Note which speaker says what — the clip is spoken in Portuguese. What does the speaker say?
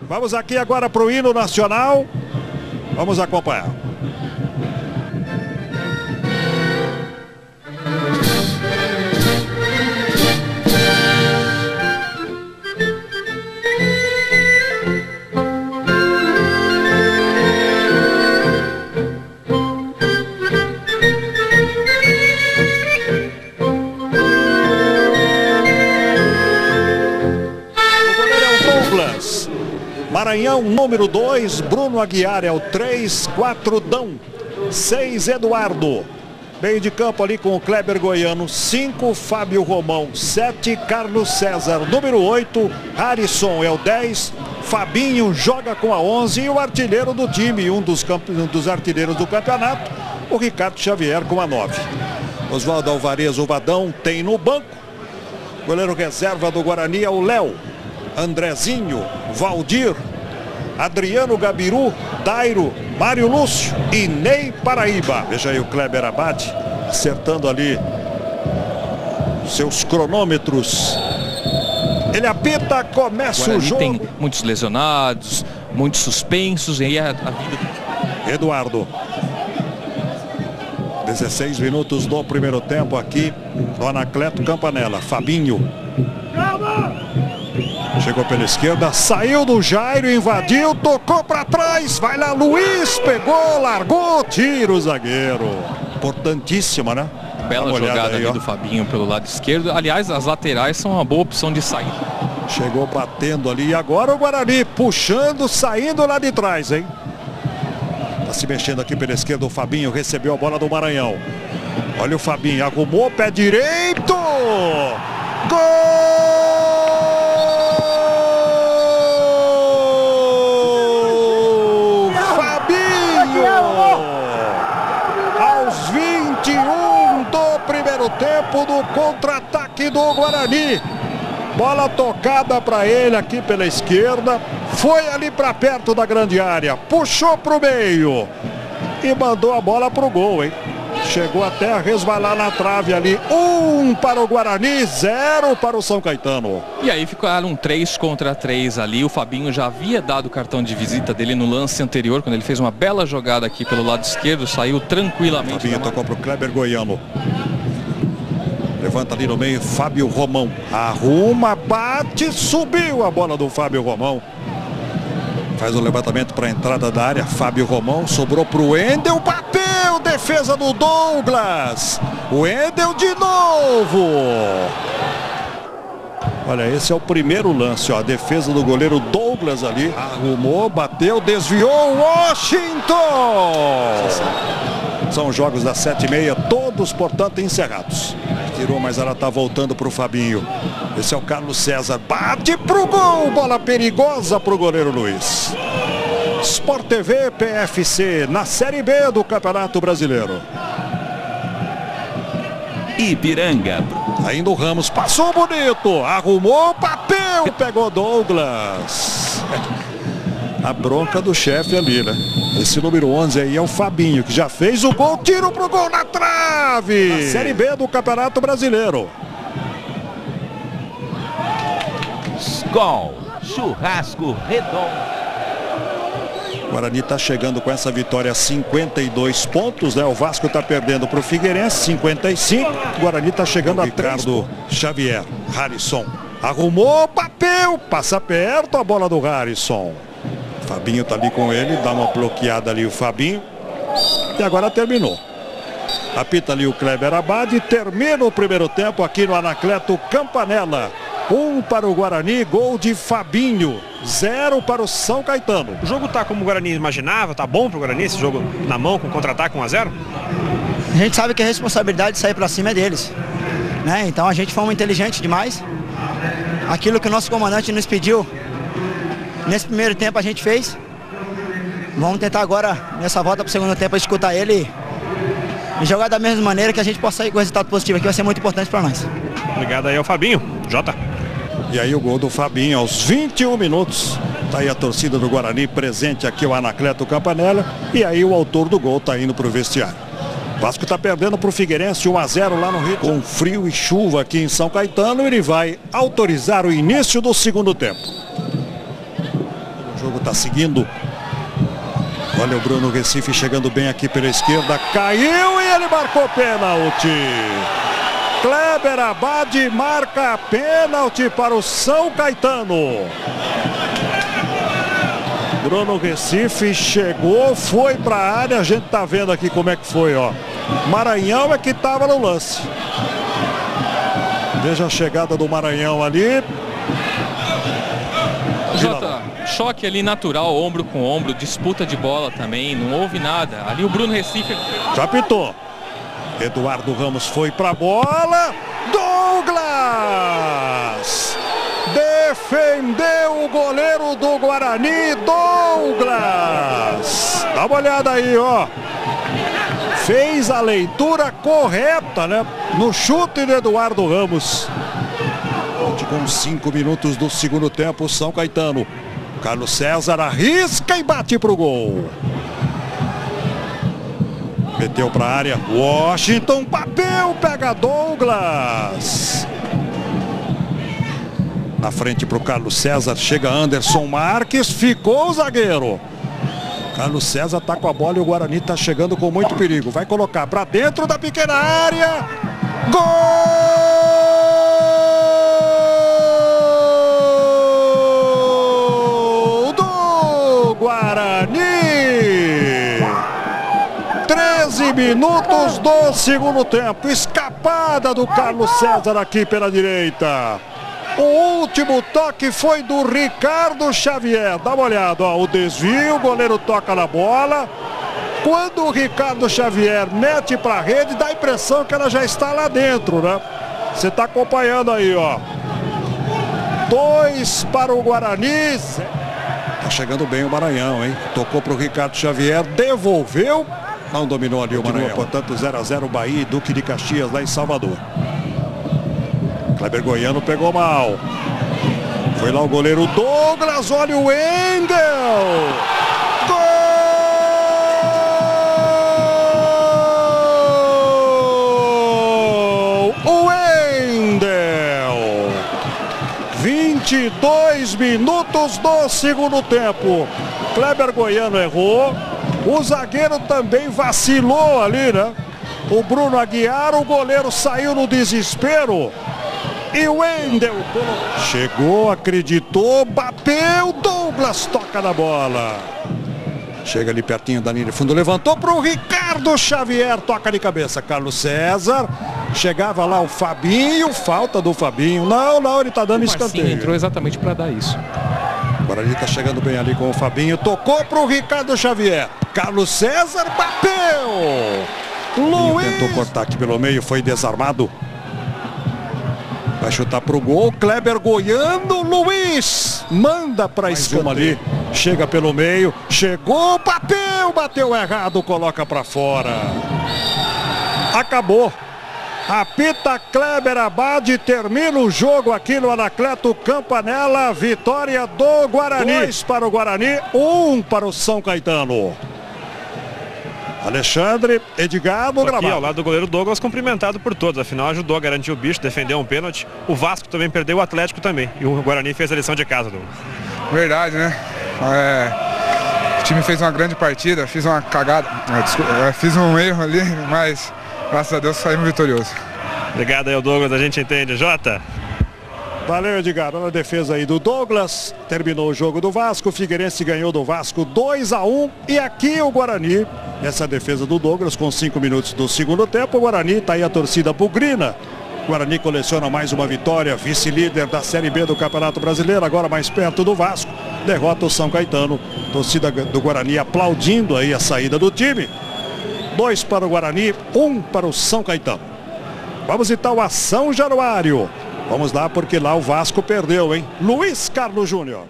Speaker 1: Vamos aqui agora para o hino nacional. Vamos acompanhar. Maranhão, número 2, Bruno Aguiar é o 3, 4, Dão, 6, Eduardo. Meio de campo ali com o Kleber Goiano, 5, Fábio Romão, 7, Carlos César. Número 8, Harrison é o 10, Fabinho joga com a 11 e o artilheiro do time, um dos artilheiros do campeonato, o Ricardo Xavier com a 9. Oswaldo Alvarez, o Vadão, tem no banco. Goleiro reserva do Guarani é o Léo, Andrezinho, Valdir, Adriano Gabiru, Dairo, Mário Lúcio e Ney Paraíba. Veja aí o Kleber Abad acertando ali seus cronômetros. Ele apita, começa o jogo.
Speaker 2: Tem muitos lesionados, muitos suspensos e aí a vida...
Speaker 1: Eduardo. 16 minutos do primeiro tempo aqui no Anacleto Campanella. Fabinho. Chegou pela esquerda, saiu do Jairo, invadiu, tocou para trás, vai lá Luiz, pegou, largou, tira o zagueiro. Importantíssima, né?
Speaker 2: Bela jogada aí, ali do Fabinho pelo lado esquerdo. Aliás, as laterais são uma boa opção de saída.
Speaker 1: Chegou batendo ali e agora o Guarani puxando, saindo lá de trás, hein? Tá se mexendo aqui pela esquerda, o Fabinho recebeu a bola do Maranhão. Olha o Fabinho, arrumou, pé direito! Gol! Tempo do contra-ataque do Guarani. Bola tocada para ele aqui pela esquerda. Foi ali para perto da grande área. Puxou para o meio. E mandou a bola para o gol, hein? Chegou até a resvalar na trave ali. 1 para o Guarani, 0 para o São Caetano.
Speaker 2: E aí ficaram 3 contra 3 ali. O Fabinho já havia dado o cartão de visita dele no lance anterior, quando ele fez uma bela jogada aqui pelo lado esquerdo. Saiu tranquilamente.
Speaker 1: Fabinho tocou para o Kleber Goiano. Levanta ali no meio, Fábio Romão. Arruma, bate, subiu a bola do Fábio Romão. Faz o levantamento para a entrada da área. Fábio Romão, sobrou para o Wendel, bateu, defesa do Douglas. O Wendel de novo. Olha, esse é o primeiro lance, ó, a defesa do goleiro Douglas ali. Arrumou, bateu, desviou, Washington. São jogos das 7h30, todos, portanto, encerrados. Tirou, mas ela está voltando para o Fabinho. Esse é o Carlos César. Bate pro gol. Bola perigosa para o goleiro Luiz. Sport TV PFC na Série B do Campeonato Brasileiro.
Speaker 3: Ipiranga.
Speaker 1: Ainda o Ramos passou bonito. Arrumou, bateu. Pegou Douglas. A bronca do chefe ali, né? Esse número 11 aí é o Fabinho, que já fez o gol. Tiro pro gol na trave. Na Série B do Campeonato Brasileiro.
Speaker 3: Skol, churrasco redondo.
Speaker 1: O Guarani está chegando com essa vitória a 52 pontos, né? O Vasco está perdendo para o Figueirense, 55. O Guarani está chegando a Ricardo Xavier. Harrison arrumou, bateu, passa perto a bola do Harrison. Fabinho tá ali com ele, dá uma bloqueada ali o Fabinho. E agora terminou. Apita ali o Kleber Abad e termina o primeiro tempo aqui no Anacleto Campanella. 1 para o Guarani, gol de Fabinho, 0 para o São Caetano.
Speaker 4: O jogo tá como o Guarani imaginava, tá bom pro Guarani esse jogo na mão com contra-ataque 1-0?
Speaker 5: A gente sabe que a responsabilidade de sair para cima é deles, né? Então a gente foi inteligente demais. Aquilo que o nosso comandante nos pediu nesse primeiro tempo a gente fez. Vamos tentar agora, nessa volta para o segundo tempo, escutar ele e jogar da mesma maneira que a gente possa sair com resultado positivo aqui. Vai ser muito importante para nós.
Speaker 4: Obrigado aí ao Fabinho. Jota.
Speaker 1: E aí o gol do Fabinho aos 21 minutos. Tá aí a torcida do Guarani presente aqui, o Anacleto Campanella. E aí o autor do gol tá indo pro vestiário. O Vasco tá perdendo pro Figueirense 1-0 lá no Rio. Com frio e chuva aqui em São Caetano, ele vai autorizar o início do segundo tempo. jogo está seguindo. Olha o Bruno Recife chegando bem aqui pela esquerda. Caiu e ele marcou pênalti. Kleber Abad marca pênalti para o São Caetano. Bruno Recife chegou, foi para a área. A gente tá vendo aqui como é que foi, ó. Maranhão é que estava no lance. Veja a chegada do Maranhão ali.
Speaker 2: Jota, choque ali natural, ombro com ombro, disputa de bola também, não houve nada. Ali o Bruno Recife...
Speaker 1: Já pitou. Eduardo Ramos foi pra bola. Douglas! Defendeu o goleiro do Guarani, Douglas! Dá uma olhada aí, ó. Fez a leitura correta, né? No chute de Eduardo Ramos. Com 5 minutos do segundo tempo, São Caetano. Carlos César arrisca e bate pro gol. Meteu para a área. Washington bateu, pega Douglas. Na frente para o Carlos César. Chega Anderson Marques. Ficou o zagueiro. Carlos César está com a bola e o Guarani está chegando com muito perigo. Vai colocar para dentro da pequena área. Gol do Guarani. 13 minutos do segundo tempo. Escapada do Carlos César aqui pela direita. O último toque foi do Ricardo Xavier. Dá uma olhada, ó, o desvio, o goleiro toca na bola. Quando o Ricardo Xavier mete para a rede, dá a impressão que ela já está lá dentro, né? Você está acompanhando aí, ó. 2 para o Guarani. Tá chegando bem o Maranhão, hein? Tocou para o Ricardo Xavier, devolveu. Não dominou ali o Maranhão. Portanto, 0-0 Bahia e Duque de Caxias lá em Salvador. Kleber Goiano pegou mal. Foi lá o goleiro Douglas. Olha o Wendel. Gol! O Wendel. 22 minutos do segundo tempo. Kleber Goiano errou. O zagueiro também vacilou ali, né? O Bruno Aguiar, o goleiro saiu no desespero. E o Wendel chegou, acreditou, bateu, Douglas toca na bola. Chega ali pertinho da linha de fundo, levantou para o Ricardo Xavier, toca de cabeça. Carlos César, chegava lá o Fabinho, falta do Fabinho. Não, ele está dando escanteio.
Speaker 2: Entrou exatamente para dar isso.
Speaker 1: O Guarani está chegando bem ali com o Fabinho, tocou para o Ricardo Xavier. Carlos César bateu. Luiz tentou cortar aqui pelo meio, foi desarmado. Vai chutar pro gol, Kleber Goiano, Luiz manda para escama ali, chega pelo meio, chegou, bateu errado, coloca para fora. Acabou. Apita Kleber Abad, termina o jogo aqui no Anacleto Campanella, vitória do Guarani. 2 para o Guarani, 1 para o São Caetano. Alexandre, Edgar no gramado.
Speaker 4: Aqui ao lado do goleiro Douglas, cumprimentado por todos. Afinal, ajudou a garantir o bicho, defendeu um pênalti. O Vasco também perdeu, o Atlético também. E o Guarani fez a lição de casa, Douglas.
Speaker 6: Verdade, né? O time fez uma grande partida, fiz uma cagada. Fiz um erro ali, mas graças a Deus saímos vitoriosos.
Speaker 4: Obrigado aí, Douglas. A gente entende. Jota.
Speaker 1: Valeu, Edgar. Olha a defesa aí do Douglas. Terminou o jogo do Vasco. O Figueirense ganhou do Vasco 2-1. E aqui o Guarani. Essa defesa do Douglas com 5 minutos do segundo tempo. O Guarani está aí a torcida bugrina. O Guarani coleciona mais uma vitória. Vice-líder da Série B do Campeonato Brasileiro. Agora mais perto do Vasco. Derrota o São Caetano. Torcida do Guarani aplaudindo aí a saída do time. 2 para o Guarani, 1 para o São Caetano. Vamos então a São Januário. Vamos lá porque lá o Vasco perdeu, hein? Luiz Carlos Júnior.